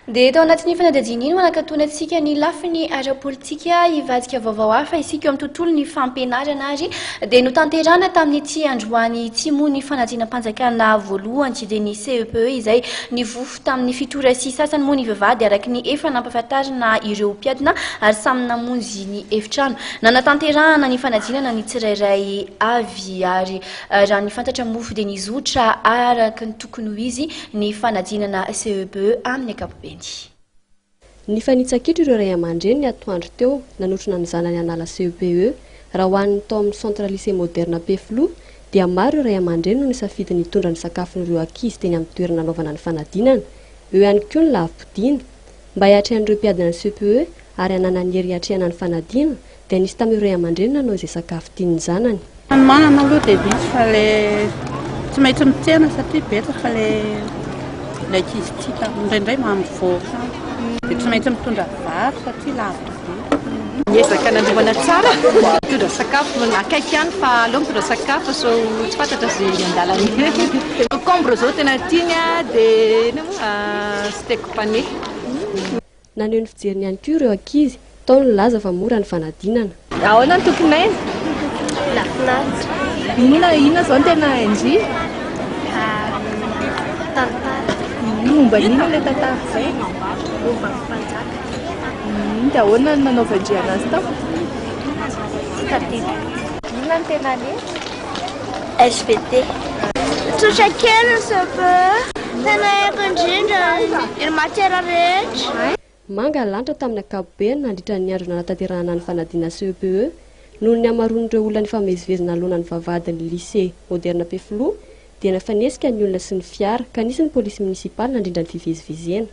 Dia tao anatin'ny fanadinany iny manakatona antsika ny lafiny ara-politika hivadika vaovao hafa isika eo amin'ny tontolo ny fampianarana ary dia notanterahana tamin'ny ity androany ity moa ny fanadinam-panjakana voalohany tsy dia ny Cepe izay nivoha tamin'ny fitory sy sasany moa ny vavahady araka ny efa nampahafantarana ireo mpiadina ary samy namonjy ny efitrano. Nanatanterahana ny fanadinana ny tsirairay avy ary raha ny fantatra mofo dia nizotra araka ny tokony ho izy ny fanadinana Cepe amin'ny ankapobeny. Ny fanitsakitro ireo ray aman-dreny ny atoandro teo nanotrona ny zanany anala Cepe raha hoan'ny tao amin'ny centre lycée moderne Peflo dia maro ireo ray aman-dreny no nisafidy ny hitondra ny sakafon'ireo ankizy teny amin'ny toerana anaovana ny fanadinana. Eo ihany koa ny lavapidiana mba hiatrehan'ireo mpiadina ny Cepe ary hanana ny hery hiatrehana ny fanadinana dia nisy tamin'ireo ray aman-dreny nanao izay sakafo tian'ny zanany. Manana aloha dia misy fa le tsy maintsy mitsena satria betsaka fa le ankizy tia indraindray mampivoaka dia tsy maintsy mitondra vary satria lavitra be. Miezaka nandrahoana tsara mitondra sakafo akaiky ihany fa aloha mitondra sakafo so tsy fantatra izay andalany. Concombre zao tena tiana dia steak pané. Naneho ny fijeriny ihany koa ireo ankizy tao ny laza fa mora ny fanadinana. Ahoana ny tokonay? Lafinaritra. Inona zao tena enjy? Tantara. Momba inona ilay tantara izay? Vavahady. Dia ahoana ny nanaovandry anazy tao? Tadidi. Inona ny tena ny? SVT. Tsotra kely Cepe. Tena haiko indrindra ny matiera rehetra. Manga lanitra tamin'ny ankapobeny nandritra ny andro nanatanterahana ny fanadinana Cepe noho ny hamaroan'ireo olona nifamezivezina aloana ny vavahadin'ny lycée moderne Peflo dia nafanesika ny olona sy ny fiara ka nisy ny polisy munisipaly nandrindra ny fivezivezena.